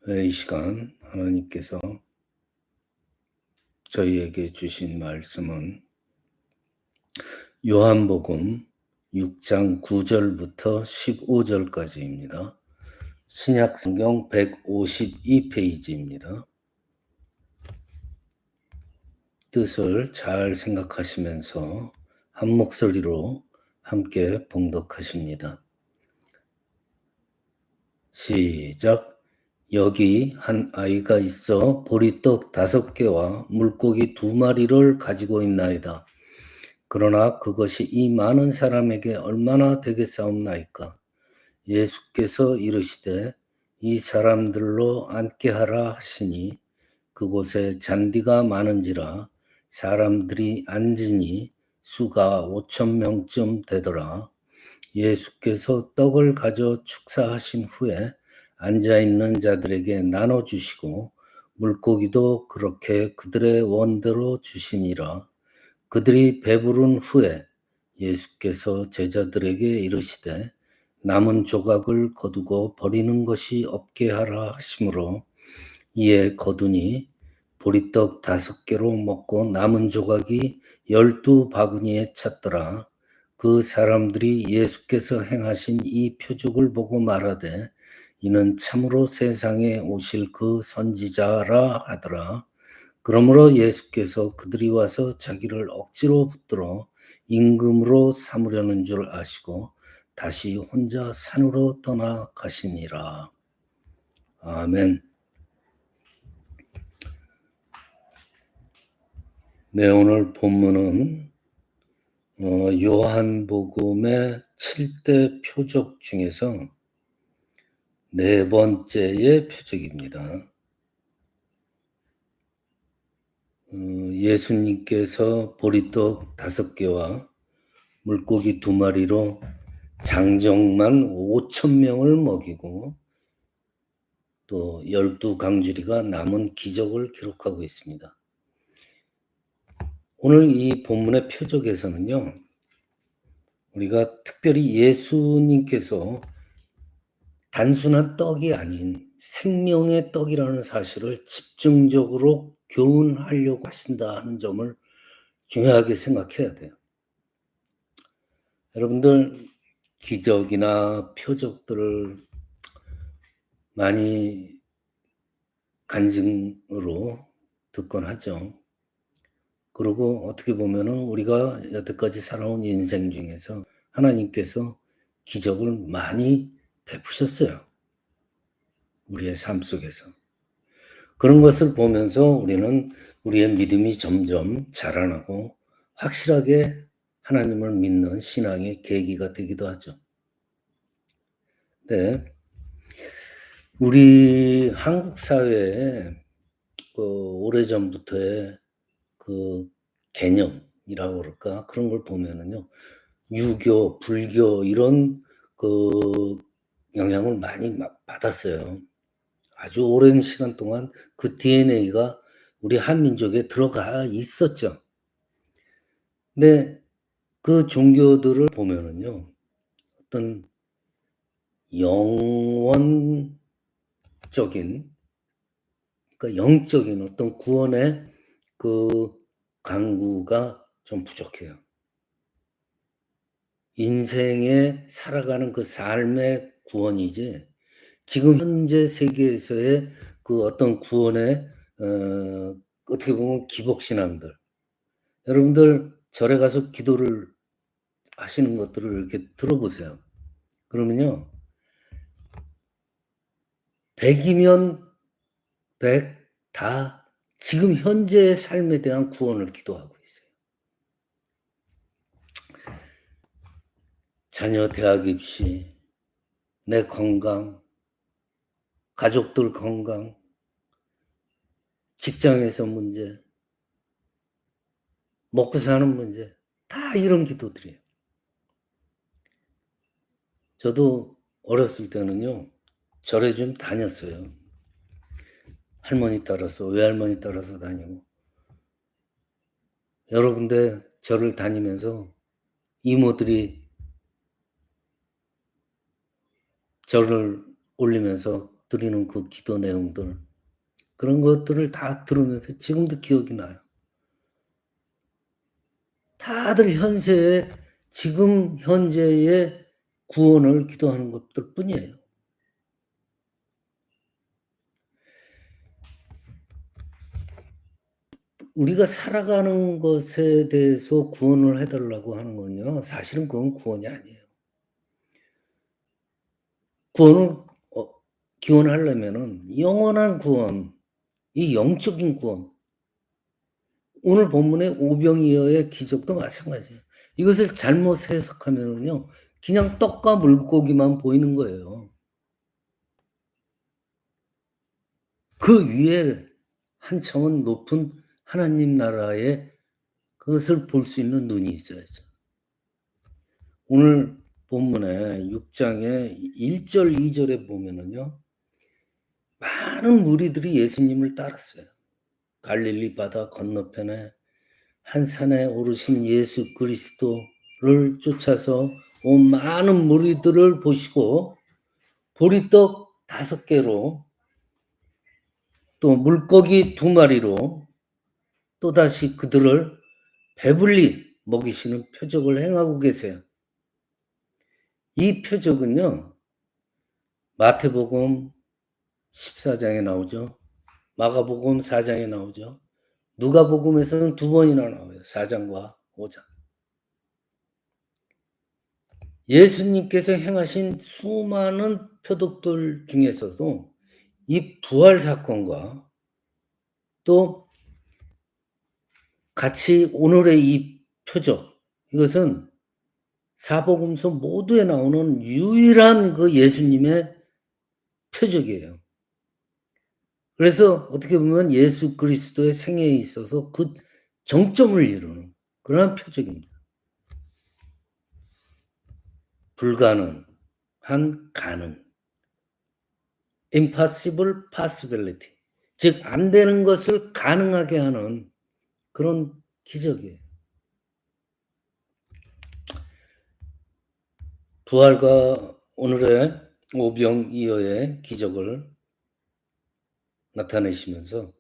이 시간 하나님께서 저희에게 주신 말씀은 요한복음 6장 9절부터 15절까지입니다. 신약 성경 152페이지입니다. 뜻을 잘 생각하시면서 한 목소리로 함께 봉독하십니다. 시작. 여기 한 아이가 있어 보리떡 5개와 물고기 2마리를 가지고 있나이다. 그러나 그것이 이 많은 사람에게 얼마나 되겠사옵나이까. 예수께서 이르시되 이 사람들로 앉게 하라 하시니 그곳에 잔디가 많은지라 사람들이 앉으니 수가 5,000명쯤 되더라. 예수께서 떡을 가져 축사하신 후에 앉아있는 자들에게 나눠주시고 물고기도 그렇게 그들의 원대로 주시니라. 그들이 배부른 후에 예수께서 제자들에게 이르시되 남은 조각을 거두고 버리는 것이 없게 하라 하시므로 이에 거두니 보리떡 5개로 먹고 남은 조각이 12바구니에 찼더라. 그 사람들이 예수께서 행하신 이 표적을 보고 말하되 이는 참으로 세상에 오실 그 선지자라 하더라. 그러므로 예수께서 그들이 와서 자기를 억지로 붙들어 임금으로 삼으려는 줄 아시고 다시 혼자 산으로 떠나가시니라. 아멘. 네, 오늘 본문은 요한복음의 7대 표적 중에서 4번째의 표적입니다. 예수님께서 보리떡 5개와 물고기 2마리로 장정만 5,000명을 먹이고 또 12강주리가 남은 기적을 기록하고 있습니다. 오늘 이 본문의 표적에서는요, 우리가 특별히 예수님께서 단순한 떡이 아닌 생명의 떡이라는 사실을 집중적으로 교훈하려고 하신다 하는 점을 중요하게 생각해야 돼요. 여러분들 기적이나 표적들을 많이 간증으로 듣곤 하죠. 그리고 어떻게 보면은 우리가 여태까지 살아온 인생 중에서 하나님께서 기적을 많이 베푸셨어요. 우리의 삶 속에서. 그런 것을 보면서 우리는 우리의 믿음이 점점 자라나고 확실하게 하나님을 믿는 신앙의 계기가 되기도 하죠. 네. 우리 한국 사회에 오래전부터의 그 개념이라고 그럴까? 그런 걸 보면은요, 유교, 불교 이런 그 영향을 많이 받았어요. 아주 오랜 시간 동안 그 DNA가 우리 한민족에 들어가 있었죠. 근데 그 종교들을 보면은요, 어떤 영원적인, 그러니까 영적인 어떤 구원의 그 강구가 좀 부족해요. 인생에 살아가는 그 삶의 구원이지 지금 현재 세계에서의 그 어떤 구원의 어떻게 보면 기복신앙들, 여러분들 절에 가서 기도를 하시는 것들을 이렇게 들어보세요. 그러면요, 100이면 100 다 지금 현재의 삶에 대한 구원을 기도하고 있어요. 자녀 대학 입시, 내 건강, 가족들 건강, 직장에서 문제, 먹고 사는 문제, 다 이런 기도들이에요. 저도 어렸을 때는요, 절에 좀 다녔어요. 할머니 따라서, 외할머니 따라서 다니고. 여러 군데 절을 다니면서 이모들이 절을 올리면서 드리는 그 기도 내용들, 그런 것들을 다 들으면서 지금도 기억이 나요. 다들 지금 현재의 구원을 기도하는 것들 뿐이에요. 우리가 살아가는 것에 대해서 구원을 해 달라고 하는 건요, 사실은 그건 구원이 아니에요. 구원을 기원하려면은 영원한 구원, 이 영적인 구원, 오늘 본문의 오병이어의 기적도 마찬가지예요. 이것을 잘못 해석하면은요, 그냥 떡과 물고기만 보이는 거예요. 그 위에 한 차원 높은 하나님 나라의 그것을 볼 수 있는 눈이 있어야죠. 오늘 본문에 6 장의 1 절 2 절에 보면은요, 많은 무리들이 예수님을 따랐어요. 갈릴리 바다 건너편에 한 산에 오르신 예수 그리스도를 쫓아서 온 많은 무리들을 보시고 보리떡 5 개로 또 물고기 2 마리로 또다시 그들을 배불리 먹이시는 표적을 행하고 계세요. 이 표적은요, 마태복음 14장에 나오죠. 마가복음 4장에 나오죠. 누가복음에서는 2번이나 나와요. 4장과 5장. 예수님께서 행하신 수많은 표적들 중에서도 이 부활 사건과 또 같이 오늘의 이 표적, 이것은 사복음서 모두에 나오는 유일한 그 예수님의 표적이에요. 그래서 어떻게 보면 예수 그리스도의 생애에 있어서 그 정점을 이루는 그러한 표적입니다. 불가능한 가능. impossible possibility. 즉 안 되는 것을 가능하게 하는 그런 기적이에요. 부활과 오늘의 오병이어의 기적을 나타내시면서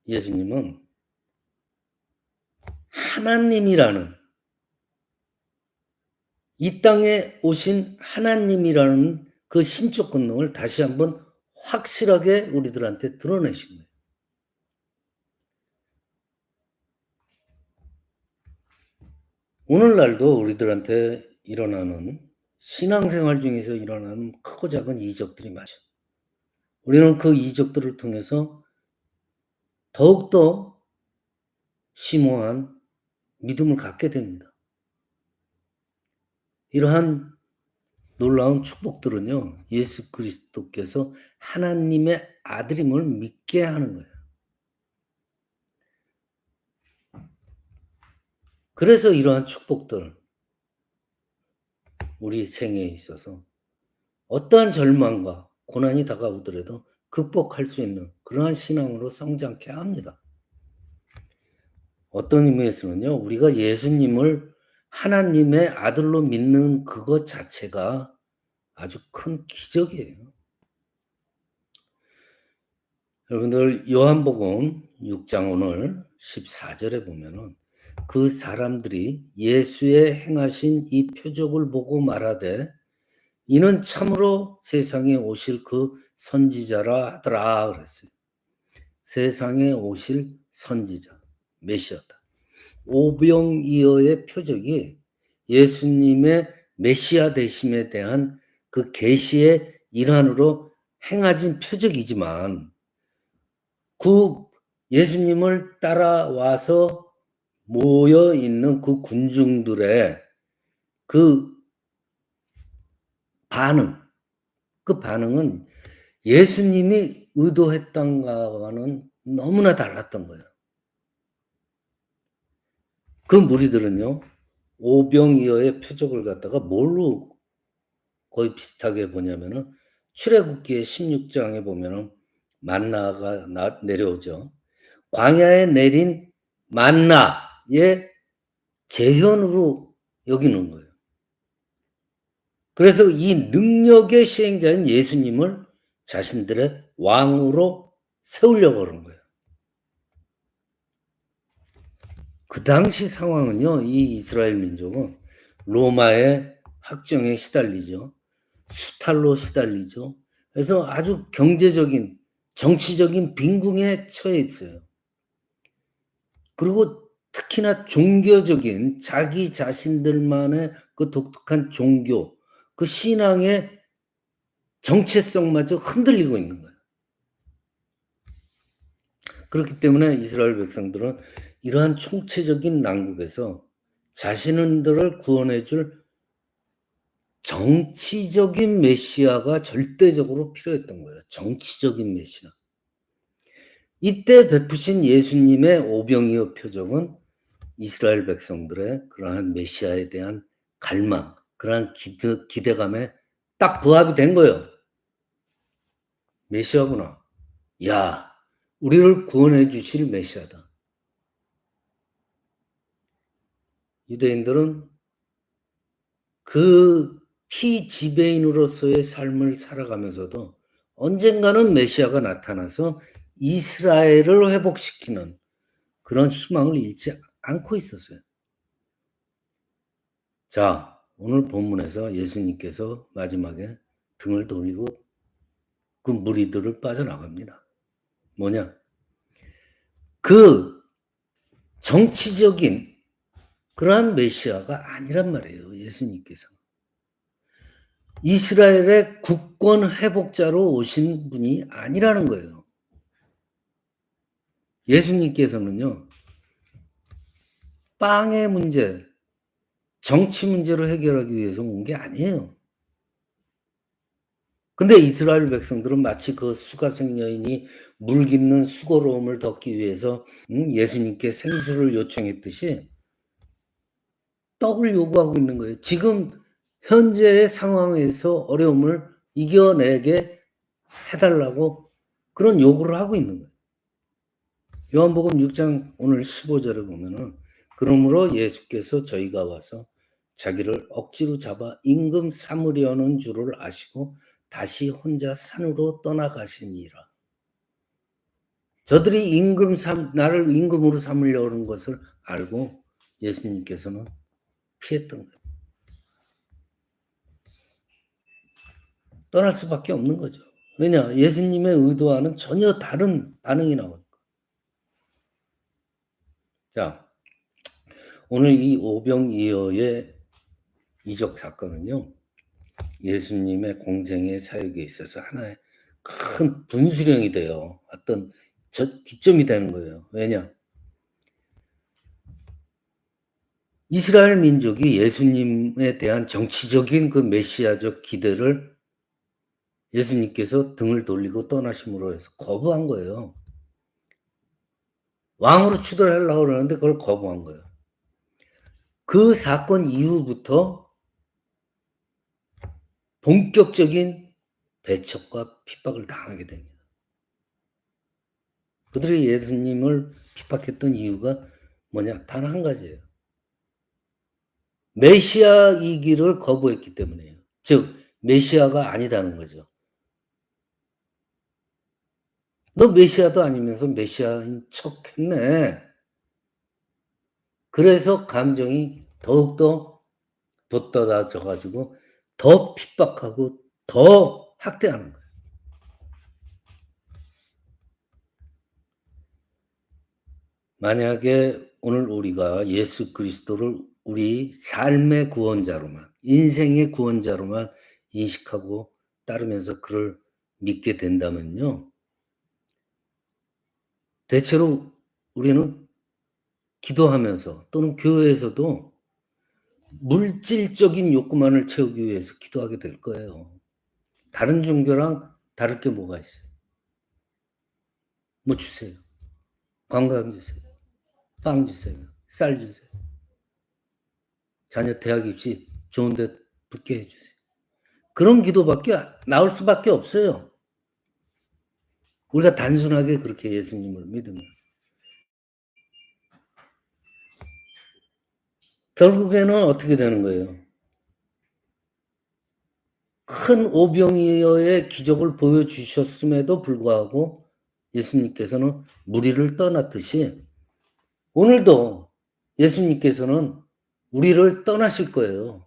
예수님은 하나님이라는, 이 땅에 오신 하나님이라는 그 신적 권능을 다시 한번 확실하게 우리들한테 드러내신 거예요. 오늘날도 우리들한테 일어나는 신앙생활 중에서 일어나는 크고 작은 이적들이 많죠. 우리는 그 이적들을 통해서 더욱더 심오한 믿음을 갖게 됩니다. 이러한 놀라운 축복들은요, 예수 그리스도께서 하나님의 아들임을 믿게 하는 거예요. 그래서 이러한 축복들, 우리 생애에 있어서 어떠한 절망과 고난이 다가오더라도 극복할 수 있는 그러한 신앙으로 성장케 합니다. 어떤 의미에서는요, 우리가 예수님을 하나님의 아들로 믿는 그것 자체가 아주 큰 기적이에요. 여러분들 요한복음 6장 오늘 14절에 보면은 그 사람들이 예수의 행하신 이 표적을 보고 말하되 이는 참으로 세상에 오실 그 선지자라 하더라 그랬어요. 세상에 오실 선지자, 메시아다. 오병이어의 표적이 예수님의 메시아 되심에 대한 그 계시의 일환으로 행하진 표적이지만 그 예수님을 따라와서 모여 있는 그 군중들의 그 반응은 예수님이 의도했던 것과는 너무나 달랐던 거예요. 그 무리들은요, 오병이어의 표적을 갖다가 뭘로 거의 비슷하게 보냐면은 출애굽기의 16장에 보면은 만나가 내려오죠. 광야에 내린 만나의 재현으로 여기는 거예요. 그래서 이 능력의 시행자인 예수님을 자신들의 왕으로 세우려고 그런 거예요. 그 당시 상황은요. 이 이스라엘 민족은 로마의 학정에 시달리죠. 수탈로 시달리죠. 그래서 아주 경제적인 정치적인 빈궁에 처해 있어요. 그리고 특히나 종교적인 자기 자신들만의 그 독특한 종교, 그 신앙의 정체성마저 흔들리고 있는 거예요. 그렇기 때문에 이스라엘 백성들은 이러한 총체적인 난국에서 자신들을 구원해 줄 정치적인 메시아가 절대적으로 필요했던 거예요. 정치적인 메시아. 이때 베푸신 예수님의 오병이어 표적은 이스라엘 백성들의 그러한 메시아에 대한 갈망, 그러한 기대감에 딱 부합이 된 거예요. 메시아구나. 야, 우리를 구원해 주실 메시아다. 유대인들은 그 피지배인으로서의 삶을 살아가면서도 언젠가는 메시아가 나타나서 이스라엘을 회복시키는 그런 희망을 잃지 않고 있었어요. 자, 오늘 본문에서 예수님께서 마지막에 등을 돌리고 그 무리들을 빠져나갑니다. 뭐냐? 그 정치적인 그러한 메시아가 아니란 말이에요. 예수님께서. 이스라엘의 국권 회복자로 오신 분이 아니라는 거예요. 예수님께서는요. 빵의 문제, 정치 문제를 해결하기 위해서 온 게 아니에요. 근데 이스라엘 백성들은 마치 그 수가성 여인이 물 깃는 수고로움을 덮기 위해서 예수님께 생수를 요청했듯이 떡을 요구하고 있는 거예요. 지금 현재의 상황에서 어려움을 이겨내게 해달라고 그런 요구를 하고 있는 거예요. 요한복음 6장 오늘 15절에 보면은 그러므로 예수께서 저희가 와서 자기를 억지로 잡아 임금 삼으려는 줄을 아시고 다시 혼자 산으로 떠나가시니라. 저들이 나를 임금으로 삼으려고 하는 것을 알고 예수님께서는 피했던 거예요. 떠날 수밖에 없는 거죠. 왜냐? 예수님의 의도와는 전혀 다른 반응이 나오니까. 자, 오늘 이 오병이어의 이적 사건은요. 예수님의 공생의 사역에 있어서 하나의 큰 분수령이 돼요. 어떤 기점이 되는 거예요. 왜냐? 이스라엘 민족이 예수님에 대한 정치적인 그 메시아적 기대를 예수님께서 등을 돌리고 떠나심으로 해서 거부한 거예요. 왕으로 추대하려고 그러는데 그걸 거부한 거예요. 그 사건 이후부터 본격적인 배척과 핍박을 당하게 됩니다. 그들이 예수님을 핍박했던 이유가 뭐냐? 단 한 가지예요. 메시아이기를 거부했기 때문이에요. 즉 메시아가 아니다는 거죠. 너 메시아도 아니면서 메시아인 척했네. 그래서 감정이 더욱더 돋달아져 가지고 더 핍박하고 더 학대하는 거예요. 만약에 오늘 우리가 예수 그리스도를 우리 삶의 구원자로만, 인생의 구원자로만 인식하고 따르면서 그를 믿게 된다면요. 대체로 우리는 기도하면서 또는 교회에서도 물질적인 욕구만을 채우기 위해서 기도하게 될 거예요. 다른 종교랑 다를 게 뭐가 있어요? 뭐 주세요. 건강 주세요. 빵 주세요. 쌀 주세요. 자녀 대학 입시 좋은 데 붙게 해 주세요. 그런 기도밖에 나올 수밖에 없어요. 우리가 단순하게 그렇게 예수님을 믿으면. 결국에는 어떻게 되는 거예요? 큰 오병이어의 기적을 보여주셨음에도 불구하고 예수님께서는 무리를 떠났듯이 오늘도 예수님께서는 우리를 떠나실 거예요.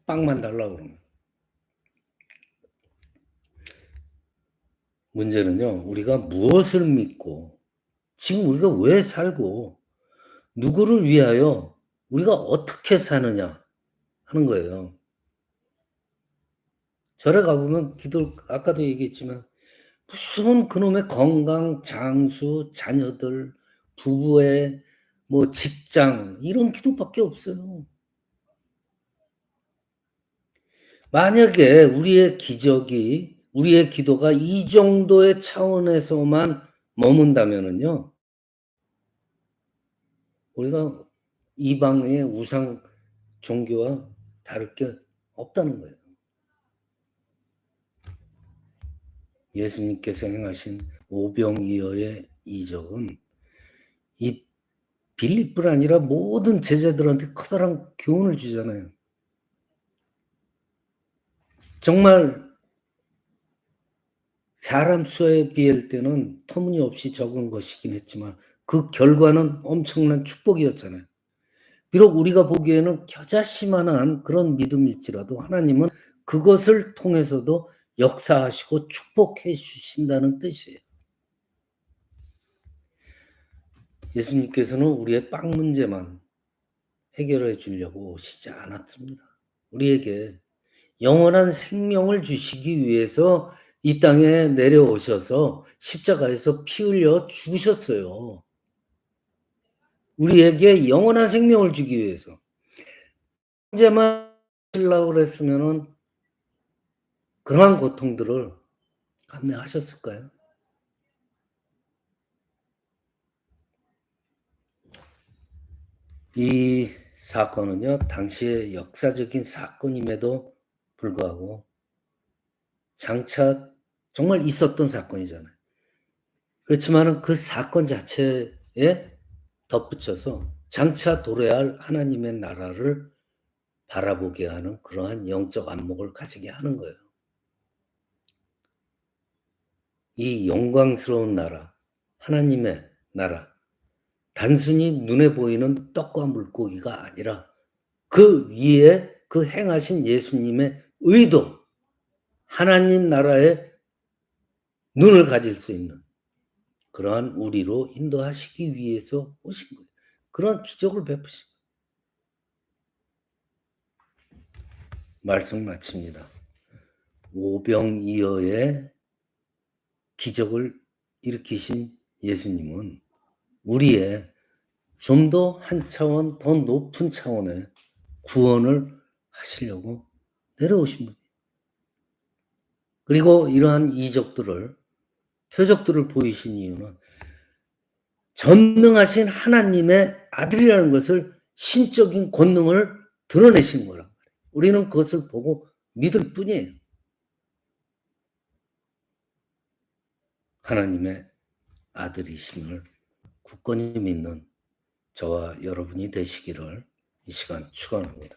빵만 달라고 그러면. 문제는요, 우리가 무엇을 믿고 지금 우리가 왜 살고 누구를 위하여 우리가 어떻게 사느냐 하는 거예요. 절에 가보면 기도 아까도 얘기했지만 무슨 그놈의 건강, 장수, 자녀들, 부부의 뭐 직장 이런 기도밖에 없어요. 만약에 우리의 기도가 이 정도의 차원에서만 머문다면은요. 우리가 이방의 우상 종교와 다를 게 없다는 거예요. 예수님께서 행하신 오병이어의 이적은 이 빌립뿐 아니라 모든 제자들한테 커다란 교훈을 주잖아요. 정말 사람 수에 비할 때는 터무니없이 적은 것이긴 했지만 그 결과는 엄청난 축복이었잖아요. 비록 우리가 보기에는 겨자씨만한 그런 믿음일지라도 하나님은 그것을 통해서도 역사하시고 축복해 주신다는 뜻이에요. 예수님께서는 우리의 빵 문제만 해결해 주려고 오시지 않았습니다. 우리에게 영원한 생명을 주시기 위해서 이 땅에 내려오셔서 십자가에서 피 흘려 죽으셨어요. 우리에게 영원한 생명을 주기 위해서. 문제만 하시려고 그랬으면은 그러한 고통들을 감내하셨을까요? 이 사건은요, 당시의 역사적인 사건임에도 불구하고 장차 정말 있었던 사건이잖아요. 그렇지만은 그 사건 자체에 덧붙여서 장차 도래할 하나님의 나라를 바라보게 하는 그러한 영적 안목을 가지게 하는 거예요. 이 영광스러운 나라, 하나님의 나라, 단순히 눈에 보이는 떡과 물고기가 아니라 그 위에 그 행하신 예수님의 의도, 하나님 나라의 눈을 가질 수 있는 그러한 우리로 인도하시기 위해서 오신 거예요. 그런 기적을 베푸신 거예요. 말씀 마칩니다. 오병이어의 기적을 일으키신 예수님은 우리의 좀 더 한 차원 더 높은 차원의 구원을 하시려고 내려오신 분이에요. 그리고 이러한 이적들을 표적들을 보이신 이유는 전능하신 하나님의 아들이라는 것을 신적인 권능을 드러내신 거란 말이에요. 우리는 그것을 보고 믿을 뿐이에요. 하나님의 아들이심을 굳건히 믿는 저와 여러분이 되시기를 이 시간 축원합니다.